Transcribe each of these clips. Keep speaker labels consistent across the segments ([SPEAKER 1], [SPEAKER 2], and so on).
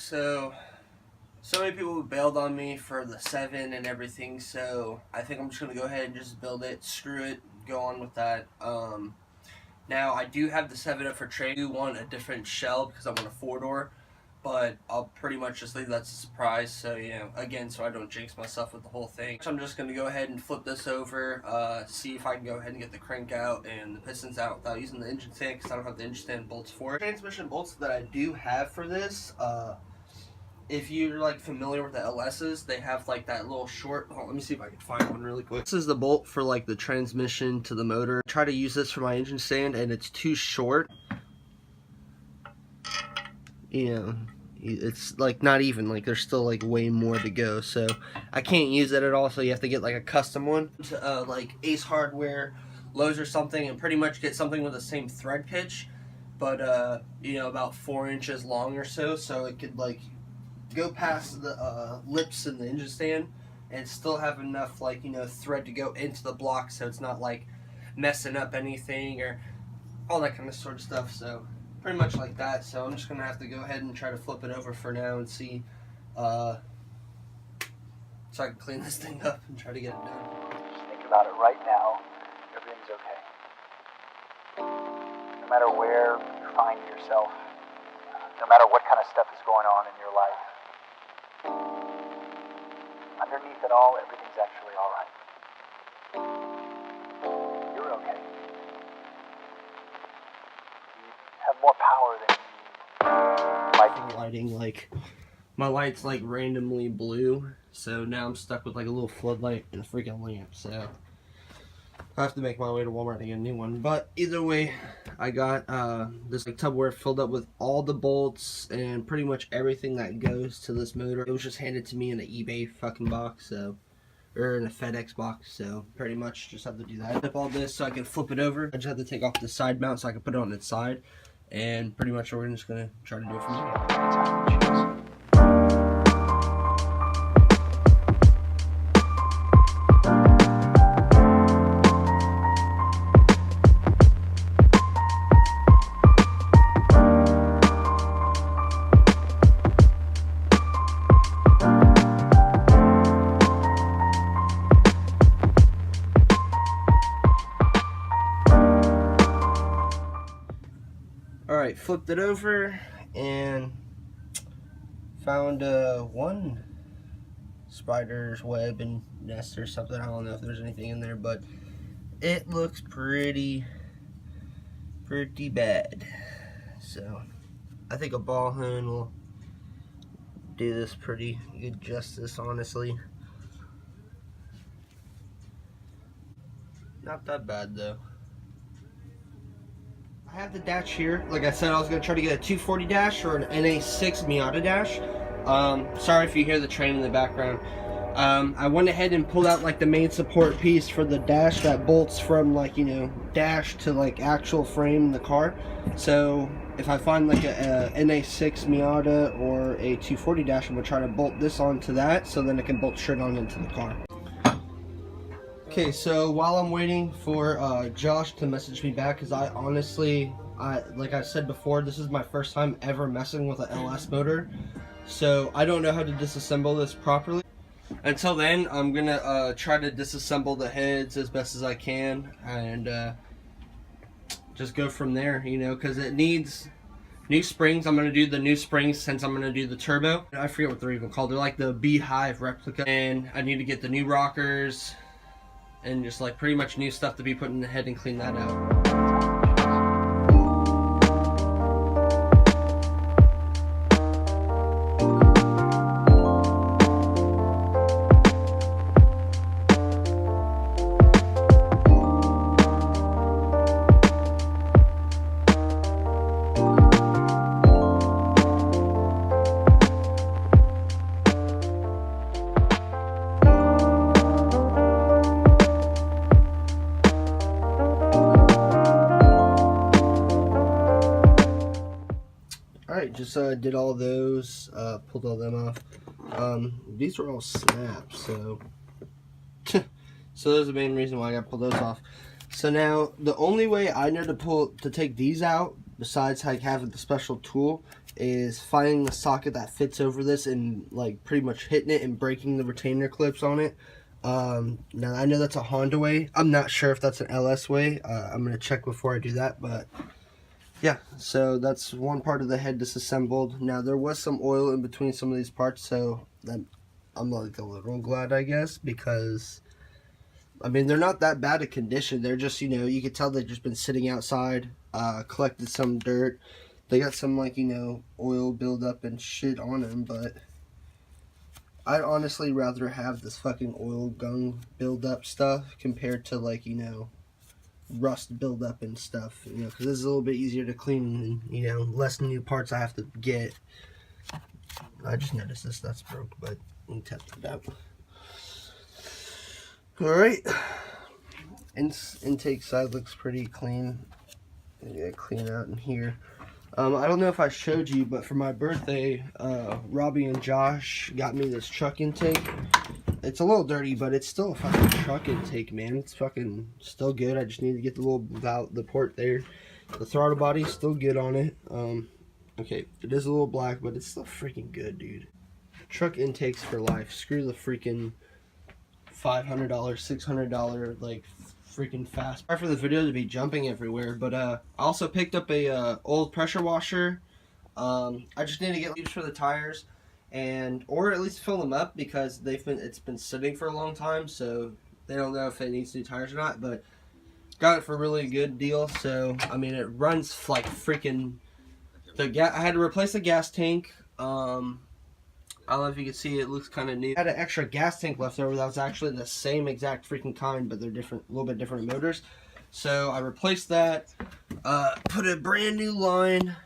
[SPEAKER 1] So many people bailed on me for the 7 and everything, so I think I'm just going to go ahead and just build it, screw it, go on with that. Now, I do have the 7 up for trade. I do want a different shell because I want a 4-door, but I'll pretty much just leave that as a surprise, so, you know, again, so I don't jinx myself with the whole thing. So I'm just going to go ahead and flip this over, see if I can go ahead and get the crank out and the pistons out without using the engine stand, because I don't have the engine stand bolts for it. Transmission bolts that I do have for this, if you're like familiar with the LS's, they have like that little short, let me see if I can find one really quick. This is the bolt for like the transmission to the motor. I try to use this for my engine stand and it's too short. You know, it's like not even, like there's still like way more to go, so I can't use it at all, so you have to get like a custom one to like Ace Hardware, Lowe's or something, and pretty much get something with the same thread pitch, but you know, about 4 inches long or so it could like go past the lips in the engine stand and still have enough, like, you know, thread to go into the block, so it's not like messing up anything or all that kind of sort of stuff. So pretty much like that. So I'm just gonna have to go ahead and try to flip it over for now and see so I can clean this thing up and try to get it done.
[SPEAKER 2] Just think about it right now. Everything's okay. No matter where you find yourself, no matter what kind of stuff is going on in your life, underneath it all, everything's actually all right. You're okay. You have more power than you need.
[SPEAKER 1] Lighting, like my light's like randomly blue, so now I'm stuck with like a little floodlight and a freaking lamp, so I have to make my way to Walmart to get a new one. But either way, I got this like Tupperware filled up with all the bolts and pretty much everything that goes to this motor. It was just handed to me in an eBay fucking box, so, or in a FedEx box, so pretty much just have to do that. Flip all this so I can flip it over. I just have to take off the side mount so I can put it on its side, and pretty much we're just gonna try to do it from here. Alright, flipped it over and found one spider's web and nest or something. I don't know if there's anything in there, but it looks pretty bad. So I think a ball hoon will do this pretty good justice, honestly. Not that bad though. I have the dash here. Like I said, I was going to try to get a 240 dash or an NA6 Miata dash. Sorry if you hear the train in the background. I went ahead and pulled out like the main support piece for the dash that bolts from, like, you know, dash to like actual frame in the car. So if I find like a NA6 Miata or a 240 dash, I'm going to try to bolt this onto that so then it can bolt straight on into the car. Okay, so while I'm waiting for Josh to message me back, because I honestly, like I said before, this is my first time ever messing with an LS motor, so I don't know how to disassemble this properly. Until then, I'm gonna try to disassemble the heads as best as I can, and just go from there, you know, because it needs new springs. I'm gonna do the new springs since I'm gonna do the turbo. I forget what they're even called. They're like the Beehive replica, and I need to get the new rockers and just like pretty much new stuff to be put in the head and clean that out. Alright, just did all those, pulled all them off. These were all snaps, so so that's the main reason why I got pulled those off. So now the only way I know to take these out, besides like having the special tool, is finding the socket that fits over this and like pretty much hitting it and breaking the retainer clips on it. Now I know that's a Honda way. I'm not sure if that's an LS way. I'm gonna check before I do that, but yeah, so that's one part of the head disassembled. Now there was some oil in between some of these parts, so I'm like a little glad, I guess, because I mean they're not that bad a condition. They're just, you know, you could tell they've just been sitting outside, collected some dirt. They got some, like, you know, oil buildup and shit on them, but I'd honestly rather have this fucking oil gun buildup stuff compared to, like, you know, rust buildup and stuff, you know, because this is a little bit easier to clean and, you know, less new parts I have to get. I just noticed this stuff's broke, but we can test it out. Alright, intake side looks pretty clean. Yeah, clean out in here. I don't know if I showed you, but for my birthday, Robbie and Josh got me this truck intake. It's a little dirty, but it's still a fucking truck intake, man. It's fucking still good. I just need to get the port there. The throttle body's still good on it. Okay, it is a little black, but it's still freaking good, dude. Truck intakes for life. Screw the freaking $500, $600, like, freaking fast. Sorry for the video to be jumping everywhere, but I also picked up a old pressure washer. I just need to get leaves for the tires, or at least fill them up, because it's been sitting for a long time, so they don't know if it needs new tires or not. But got it for a really good deal. So I mean, it runs like freaking I had to replace the gas tank. I don't know if you can see, it looks kind of new. I had an extra gas tank left over that was actually the same exact freaking kind, but they're different, a little bit different motors. So I replaced that, put a brand new line.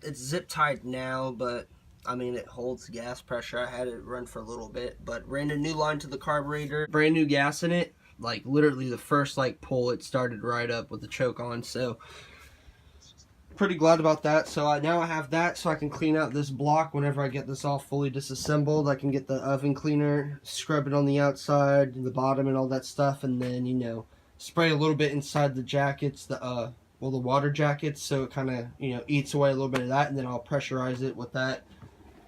[SPEAKER 1] It's zip tied now, but I mean, it holds gas pressure. I had it run for a little bit, but ran a new line to the carburetor, brand new gas in it. Like literally the first like pull, it started right up with the choke on. So pretty glad about that. So now I have that, so I can clean out this block whenever I get this all fully disassembled. I can get the oven cleaner, scrub it on the outside, the bottom, and all that stuff, and then, you know, spray a little bit inside the jackets, the water jackets, so it kind of, you know, eats away a little bit of that, and then I'll pressurize it with that.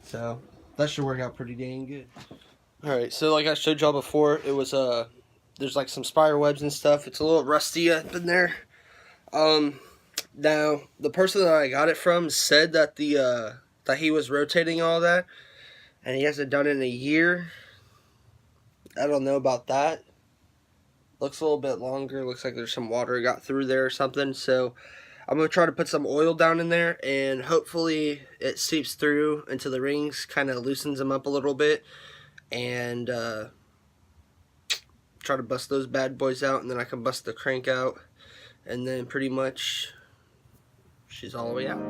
[SPEAKER 1] So that should work out pretty dang good. Alright, so like I showed y'all before, it was there's like some spider webs and stuff. It's a little rusty up in there. Now, the person that I got it from said that that he was rotating all that, and he hasn't done it in a year. I don't know about that. Looks a little bit longer. Looks like there's some water got through there or something. So I'm going to try to put some oil down in there, and hopefully it seeps through into the rings, kind of loosens them up a little bit, and try to bust those bad boys out, and then I can bust the crank out, and then pretty much she's all the way out.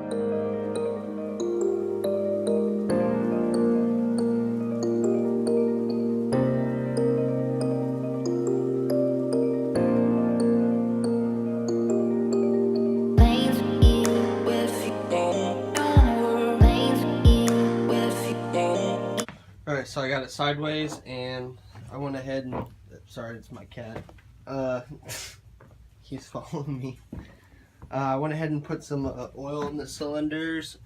[SPEAKER 1] Alright, so I got it sideways, and I went ahead and, sorry, it's my cat. He's following me. I went ahead and put some oil in the cylinders,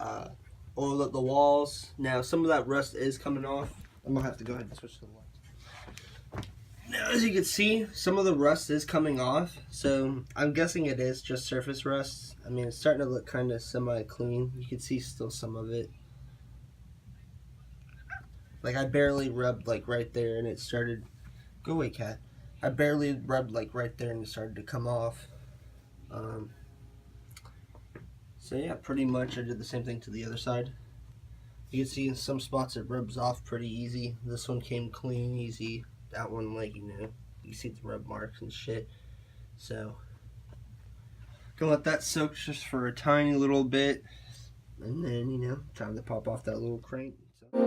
[SPEAKER 1] oiled up the walls. Now, some of that rust is coming off. I'm going to have to go ahead and switch to the lights. Now, as you can see, some of the rust is coming off. So, I'm guessing it is just surface rust. I mean, it's starting to look kind of semi-clean. You can see still some of it. Like, I barely rubbed, like, right there, and it started... Go away, cat. I barely rubbed, like, right there, and it started to come off. So yeah, pretty much I did the same thing to the other side. You can see in some spots it rubs off pretty easy. This one came clean, easy. That one, like, you know, you see the rub marks and shit. So, gonna let that soak just for a tiny little bit. And then, you know, time to pop off that little crank. So.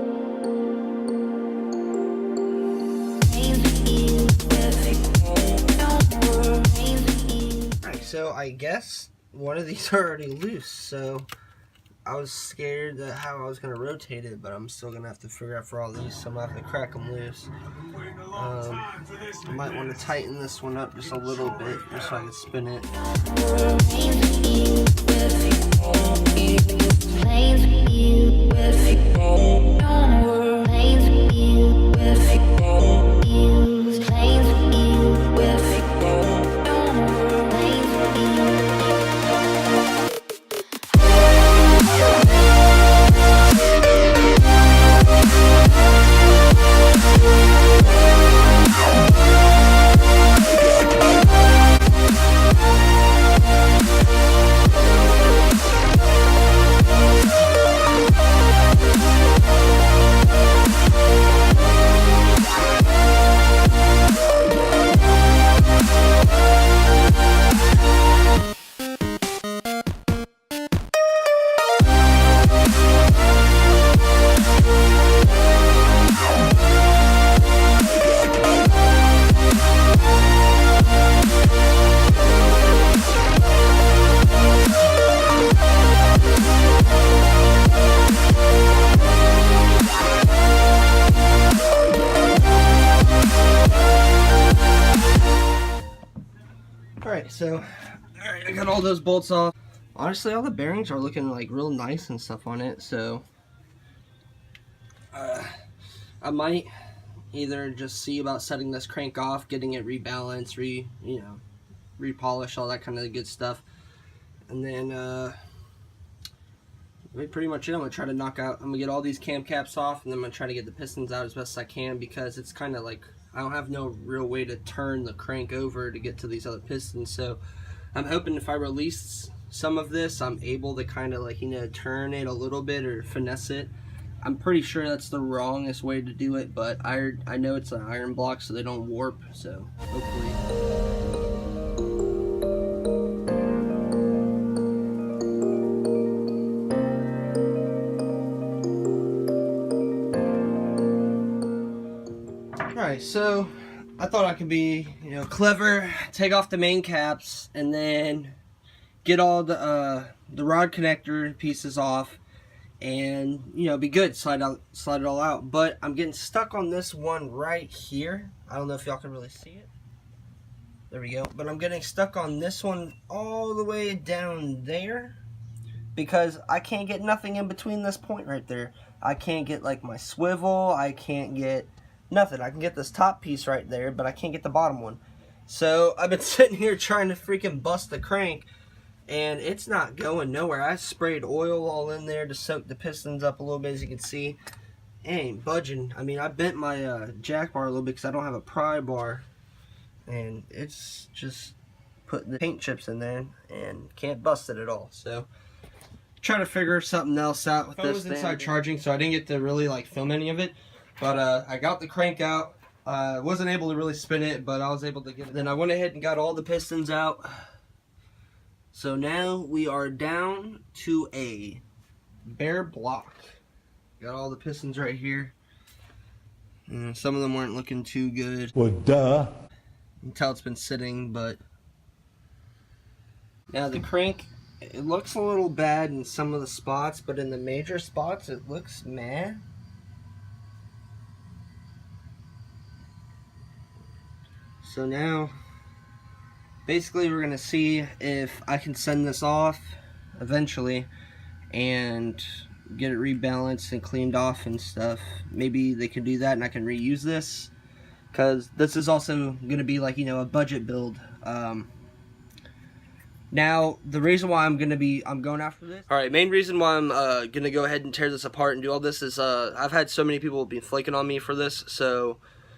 [SPEAKER 1] Alright, so I guess one of these are already loose, so I was scared that how I was going to rotate it, but I'm still going to have to figure out for all these, so I'm going to have to crack them loose. I might want to tighten this one up just a little bit, just so I can spin it. Alright, so I got all those bolts off. Honestly, all the bearings are looking like real nice and stuff on it, so I might either just see about setting this crank off, getting it rebalanced, repolished, all that kind of good stuff, and then pretty much it. I'm gonna try to knock out. I'm gonna get all these cam caps off, and then I'm gonna try to get the pistons out as best as I can, because it's kind of like I don't have no real way to turn the crank over to get to these other pistons. So I'm hoping if I release some of this, I'm able to kind of like, turn it a little bit or finesse it. I'm pretty sure that's the wrongest way to do it, but I know it's an iron block, so they don't warp, so hopefully. Alright, so I thought I could be, clever, take off the main caps, and then get all the rod connector pieces off, and be good, slide it all out. But I'm getting stuck on this one right here. I don't know if y'all can really see it. There we go. But I'm getting stuck on this one all the way down there, because I can't get nothing in between this point right there. I can't get like my swivel, I can't get nothing. I can get this top piece right there, but I can't get the bottom one. So I've been sitting here trying to freaking bust the crank, and it's not going nowhere. I sprayed oil all in there to soak the pistons up a little bit, as you can see. It ain't budging. I mean, I bent my jack bar a little bit because I don't have a pry bar, and it's just putting the paint chips in there and can't bust it at all. So trying to figure something else out with this. I was inside charging, so I didn't get to really like film any of it. But I got the crank out. Wasn't able to really spin it, but I was able to get it. Then I went ahead and got all the pistons out. So now we are down to a bare block. Got all the pistons right here. And some of them weren't looking too good.
[SPEAKER 3] Well, duh.
[SPEAKER 1] You can tell it's been sitting, but now the crank, it looks a little bad in some of the spots, but in the major spots it looks meh. So now, basically we're going to see if I can send this off eventually and get it rebalanced and cleaned off and stuff. Maybe they can do that and I can reuse this, because this is also going to be like, a budget build. Now, the reason why I'm going after this. Alright, main reason why I'm going to go ahead and tear this apart and do all this is I've had so many people be flaking on me for this, so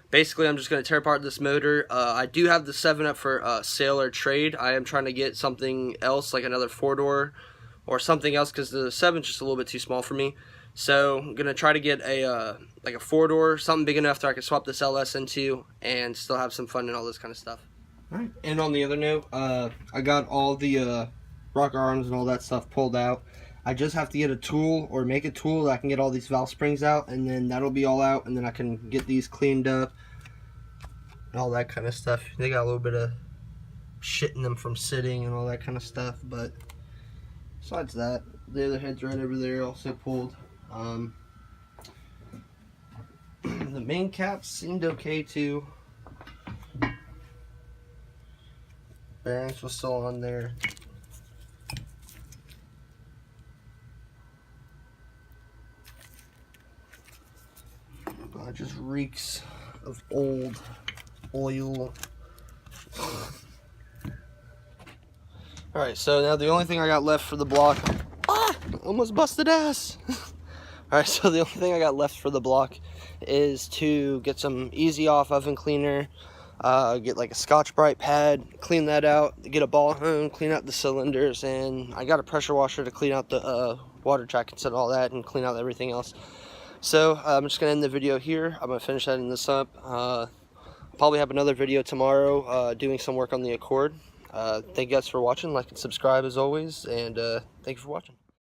[SPEAKER 1] basically, I'm just going to tear apart this motor. I do have the 7 up for sale or trade. I am trying to get something else, like another 4-door or something else, because the 7's just a little bit too small for me. So I'm going to try to get a like a 4-door, something big enough that I can swap this LS into and still have some fun and all this kind of stuff. Alright, and on the other note, I got all the rocker arms and all that stuff pulled out. I just have to get a tool or make a tool that I can get all these valve springs out, and then that'll be all out, and then I can get these cleaned up and all that kind of stuff. They got a little bit of shit in them from sitting and all that kind of stuff, but besides that, The other head's right over there, also pulled. The main caps seemed okay too. Bearings were still on there. It just reeks of old oil. Alright, so now the only thing I got left for the block. Almost busted ass! Alright, so the only thing I got left for the block is to get some easy off oven cleaner, get like a Scotch-Brite pad, clean that out, get a ball hone, clean out the cylinders, and I got a pressure washer to clean out the water jackets and all that, and clean out everything else. So I'm just going to end the video here. I'm going to finish setting this up. Probably have another video tomorrow doing some work on the Accord. Thank you guys for watching. Like and subscribe as always, and thank you for watching.